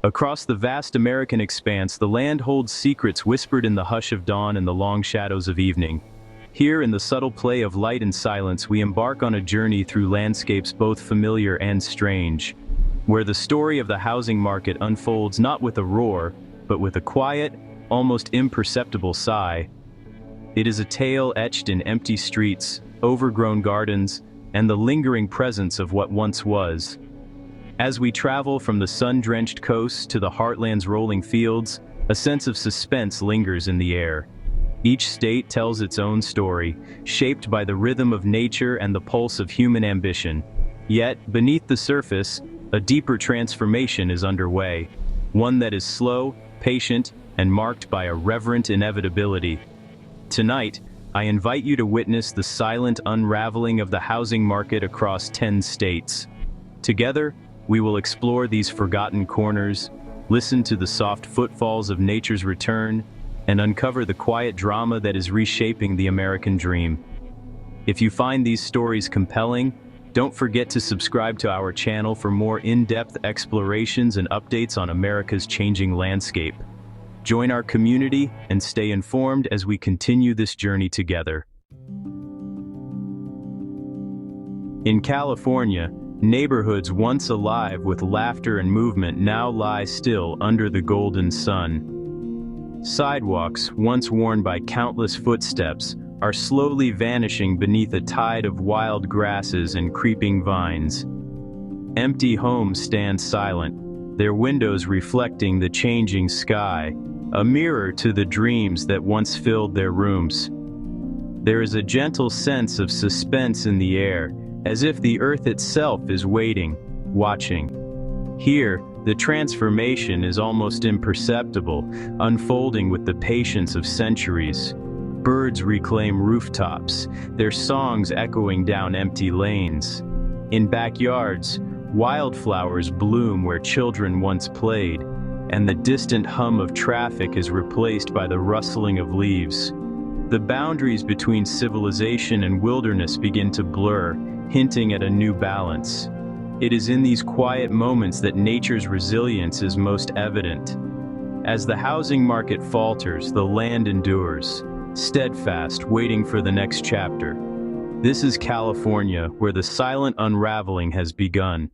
Across the vast American expanse, the land holds secrets whispered in the hush of dawn and the long shadows of evening. Here, in the subtle play of light and silence, we embark on a journey through landscapes both familiar and strange, where the story of the housing market unfolds not with a roar, but with a quiet, almost imperceptible sigh. It is a tale etched in empty streets, overgrown gardens, and the lingering presence of what once was. As we travel from the sun-drenched coasts to the heartland's rolling fields, a sense of suspense lingers in the air. Each state tells its own story, shaped by the rhythm of nature and the pulse of human ambition. Yet, beneath the surface, a deeper transformation is underway, one that is slow, patient, and marked by a reverent inevitability. Tonight, I invite you to witness the silent unraveling of the housing market across 10 states. Together, we will explore these forgotten corners, listen to the soft footfalls of nature's return, and uncover the quiet drama that is reshaping the American dream. If you find these stories compelling, don't forget to subscribe to our channel for more in-depth explorations and updates on America's changing landscape. Join our community and stay informed as we continue this journey together. In California, neighborhoods once alive with laughter and movement now lie still under the golden sun. Sidewalks, once worn by countless footsteps, are slowly vanishing beneath a tide of wild grasses and creeping vines. Empty homes stand silent, their windows reflecting the changing sky, a mirror to the dreams that once filled their rooms. There is a gentle sense of suspense in the air, as if the earth itself is waiting, watching. Here, the transformation is almost imperceptible, unfolding with the patience of centuries. Birds reclaim rooftops, their songs echoing down empty lanes. In backyards, wildflowers bloom where children once played, and the distant hum of traffic is replaced by the rustling of leaves. The boundaries between civilization and wilderness begin to blur, hinting at a new balance. It is in these quiet moments that nature's resilience is most evident. As the housing market falters, the land endures, steadfast, waiting for the next chapter. This is California, where the silent unraveling has begun.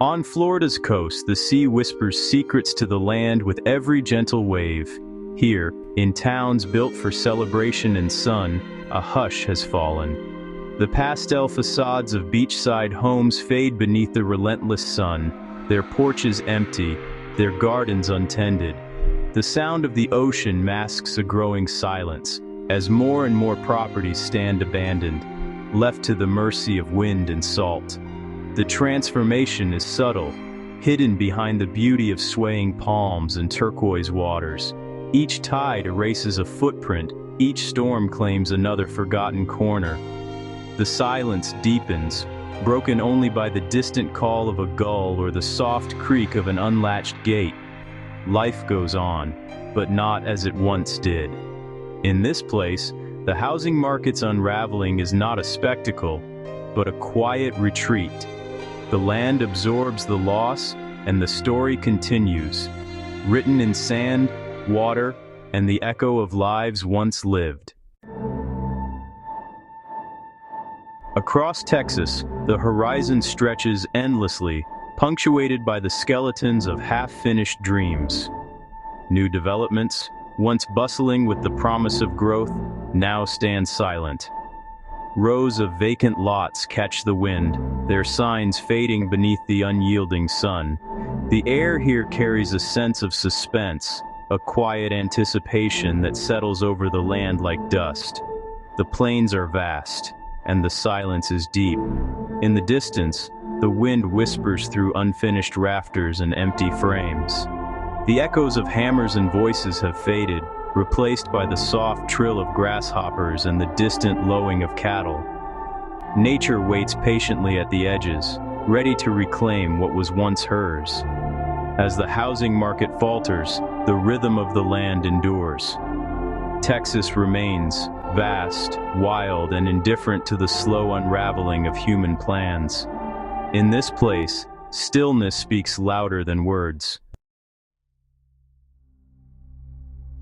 On Florida's coast, the sea whispers secrets to the land with every gentle wave. Here, in towns built for celebration and sun, a hush has fallen. The pastel facades of beachside homes fade beneath the relentless sun, their porches empty, their gardens untended. The sound of the ocean masks a growing silence, as more and more properties stand abandoned, left to the mercy of wind and salt. The transformation is subtle, hidden behind the beauty of swaying palms and turquoise waters. Each tide erases a footprint, each storm claims another forgotten corner. The silence deepens, broken only by the distant call of a gull or the soft creak of an unlatched gate. Life goes on, but not as it once did. In this place, the housing market's unraveling is not a spectacle, but a quiet retreat. The land absorbs the loss, and the story continues, written in sand, water, and the echo of lives once lived. Across Texas, the horizon stretches endlessly, punctuated by the skeletons of half-finished dreams. New developments, once bustling with the promise of growth, now stand silent. Rows of vacant lots catch the wind, their signs fading beneath the unyielding sun. The air here carries a sense of suspense, a quiet anticipation that settles over the land like dust. The plains are vast, and the silence is deep. In the distance, the wind whispers through unfinished rafters and empty frames. The echoes of hammers and voices have faded, replaced by the soft trill of grasshoppers and the distant lowing of cattle. Nature waits patiently at the edges, ready to reclaim what was once hers. As the housing market falters, the rhythm of the land endures. Texas remains vast, wild, and indifferent to the slow unraveling of human plans. In this place, Stillness speaks louder than words.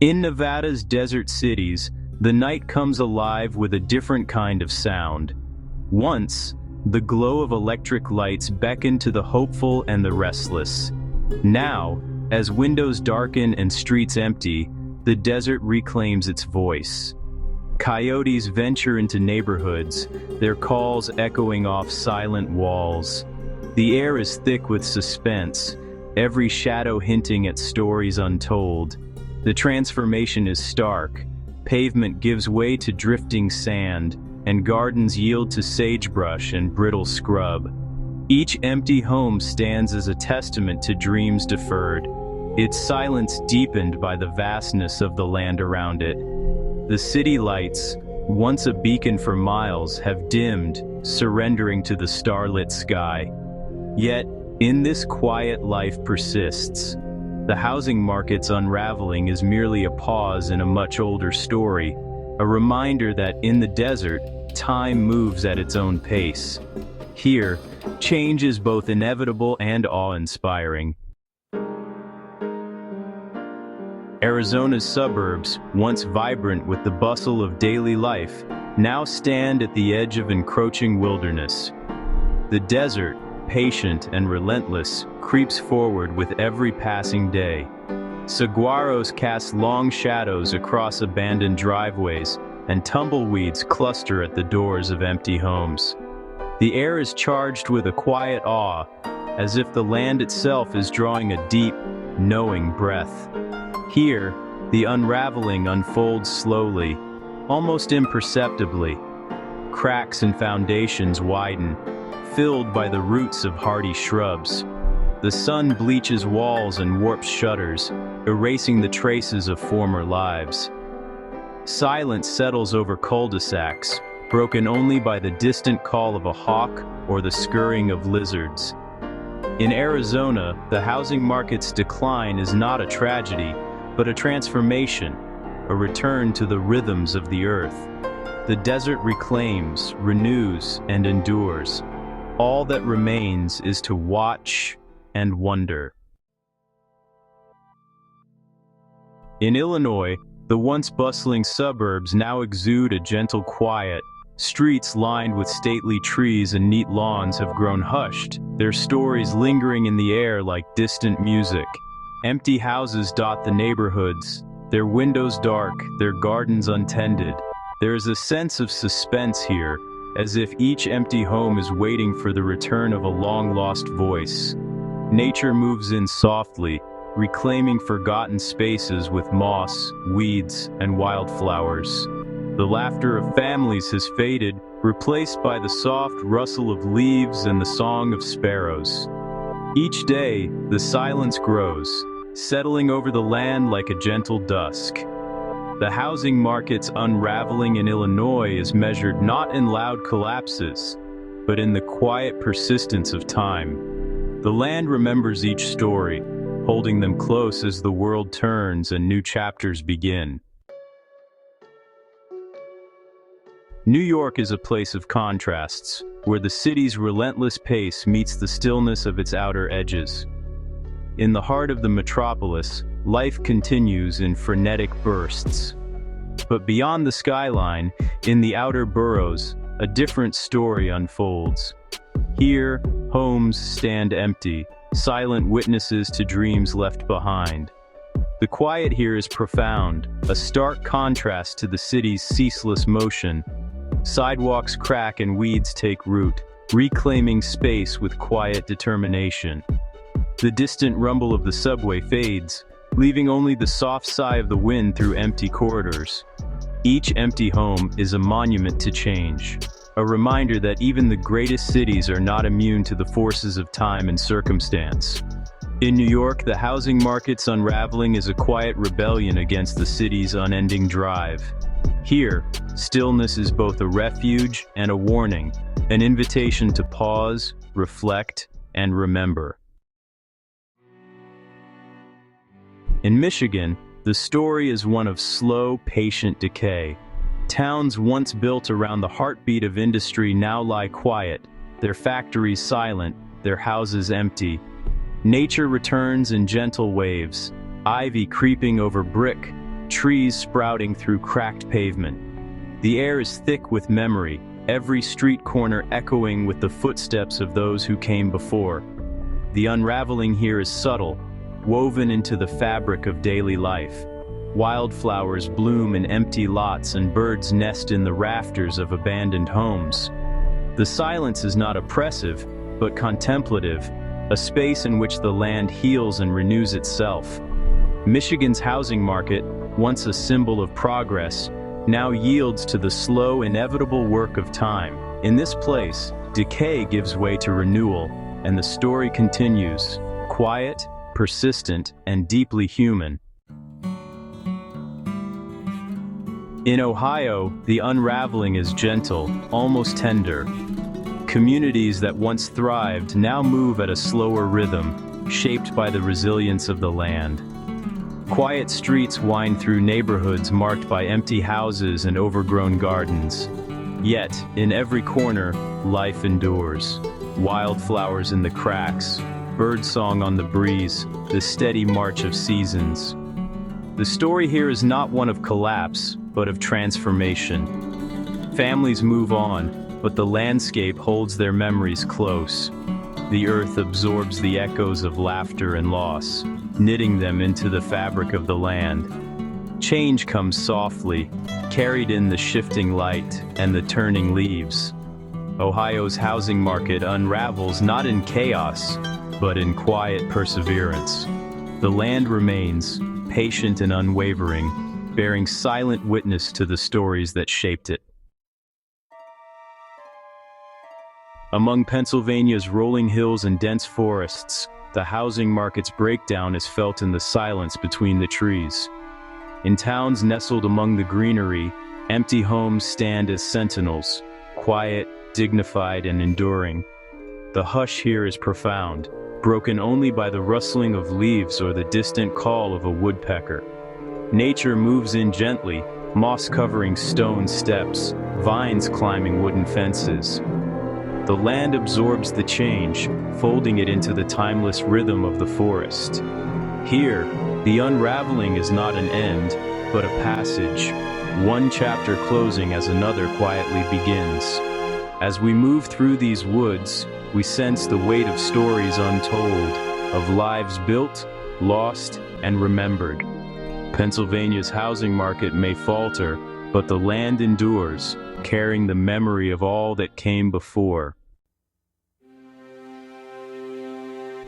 In Nevada's desert cities, the night comes alive with a different kind of sound. Once, the glow of electric lights beckoned to the hopeful and the restless. Now, as windows darken and streets empty, the desert reclaims its voice. Coyotes venture into neighborhoods, their calls echoing off silent walls. The air is thick with suspense, every shadow hinting at stories untold. The transformation is stark. Pavement gives way to drifting sand, and gardens yield to sagebrush and brittle scrub. Each empty home stands as a testament to dreams deferred, its silence deepened by the vastness of the land around it. The city lights, once a beacon for miles, have dimmed, surrendering to the starlit sky. Yet, in this quiet life persists. The housing market's unraveling is merely a pause in a much older story, a reminder that in the desert, time moves at its own pace. Here, change is both inevitable and awe-inspiring. Arizona's suburbs, once vibrant with the bustle of daily life, now stand at the edge of encroaching wilderness. The desert, patient and relentless, creeps forward with every passing day. Saguaros cast long shadows across abandoned driveways, and tumbleweeds cluster at the doors of empty homes. The air is charged with a quiet awe, as if the land itself is drawing a deep, knowing breath. Here, the unraveling unfolds slowly, almost imperceptibly. Cracks in foundations widen, filled by the roots of hardy shrubs. The sun bleaches walls and warps shutters, erasing the traces of former lives. Silence settles over cul-de-sacs, broken only by the distant call of a hawk or the scurrying of lizards. In Arizona, the housing market's decline is not a tragedy, but a transformation, a return to the rhythms of the earth. The desert reclaims, renews, and endures. All that remains is to watch and wonder. In Illinois, the once bustling suburbs now exude a gentle quiet. Streets lined with stately trees and neat lawns have grown hushed, their stories lingering in the air like distant music. Empty houses dot the neighborhoods, their windows dark, their gardens untended. There is a sense of suspense here, as if each empty home is waiting for the return of a long-lost voice. Nature moves in softly, reclaiming forgotten spaces with moss, weeds, and wildflowers. The laughter of families has faded, replaced by the soft rustle of leaves and the song of sparrows. Each day, the silence grows, settling over the land like a gentle dusk. The housing market's unraveling in Illinois is measured not in loud collapses, but in the quiet persistence of time. The land remembers each story, holding them close as the world turns and new chapters begin. New York is a place of contrasts, where the city's relentless pace meets the stillness of its outer edges. In the heart of the metropolis, life continues in frenetic bursts. But beyond the skyline, in the outer boroughs, a different story unfolds. Here, homes stand empty, silent witnesses to dreams left behind. The quiet here is profound, a stark contrast to the city's ceaseless motion. Sidewalks crack and weeds take root, reclaiming space with quiet determination. The distant rumble of the subway fades, leaving only the soft sigh of the wind through empty corridors. Each empty home is a monument to change, a reminder that even the greatest cities are not immune to the forces of time and circumstance. In New York, the housing market's unraveling is a quiet rebellion against the city's unending drive. Here, stillness is both a refuge and a warning, an invitation to pause, reflect, and remember. In Michigan, the story is one of slow, patient decay. Towns once built around the heartbeat of industry now lie quiet, their factories silent, their houses empty. Nature returns in gentle waves, ivy creeping over brick, trees sprouting through cracked pavement. The air is thick with memory, every street corner echoing with the footsteps of those who came before. The unraveling here is subtle, woven into the fabric of daily life. Wildflowers bloom in empty lots and birds nest in the rafters of abandoned homes. The silence is not oppressive, but contemplative, a space in which the land heals and renews itself. Michigan's housing market, once a symbol of progress, now yields to the slow, inevitable work of time. In this place, decay gives way to renewal, and the story continues, quiet, persistent, and deeply human. In Ohio, the unraveling is gentle, almost tender. Communities that once thrived now move at a slower rhythm, shaped by the resilience of the land. Quiet streets wind through neighborhoods marked by empty houses and overgrown gardens. Yet, in every corner, life endures. Wildflowers in the cracks, birdsong on the breeze, the steady march of seasons. The story here is not one of collapse, but of transformation. Families move on, but the landscape holds their memories close. The earth absorbs the echoes of laughter and loss, knitting them into the fabric of the land. Change comes softly, carried in the shifting light and the turning leaves. Ohio's housing market unravels not in chaos, but in quiet perseverance. The land remains, patient and unwavering, bearing silent witness to the stories that shaped it. Among Pennsylvania's rolling hills and dense forests, the housing market's breakdown is felt in the silence between the trees. In towns nestled among the greenery, empty homes stand as sentinels, quiet, dignified, and enduring. The hush here is profound, broken only by the rustling of leaves or the distant call of a woodpecker. Nature moves in gently, moss covering stone steps, vines climbing wooden fences. The land absorbs the change, folding it into the timeless rhythm of the forest. Here, the unraveling is not an end, but a passage, one chapter closing as another quietly begins. As we move through these woods, we sense the weight of stories untold, of lives built, lost, and remembered. Pennsylvania's housing market may falter, but the land endures, carrying the memory of all that came before.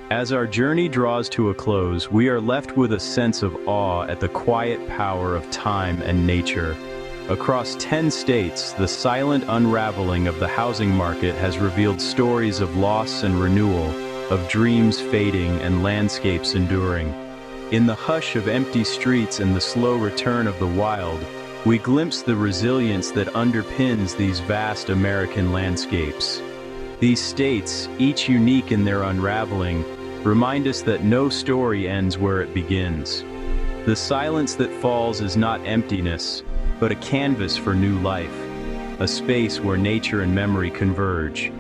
As our journey draws to a close, we are left with a sense of awe at the quiet power of time and nature. Across 10 states, the silent unraveling of the housing market has revealed stories of loss and renewal, of dreams fading and landscapes enduring. In the hush of empty streets and the slow return of the wild, we glimpse the resilience that underpins these vast American landscapes. These states, each unique in their unraveling, remind us that no story ends where it begins. The silence that falls is not emptiness, but a canvas for new life, a space where nature and memory converge.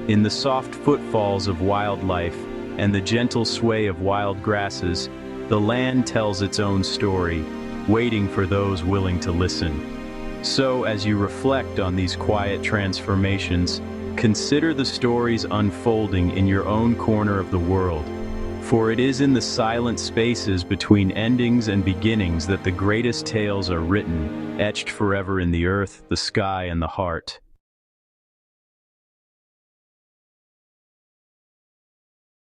In the soft footfalls of wildlife and the gentle sway of wild grasses, the land tells its own story, waiting for those willing to listen. So, as you reflect on these quiet transformations, consider the stories unfolding in your own corner of the world. For it is in the silent spaces between endings and beginnings that the greatest tales are written, etched forever in the earth, the sky, and the heart.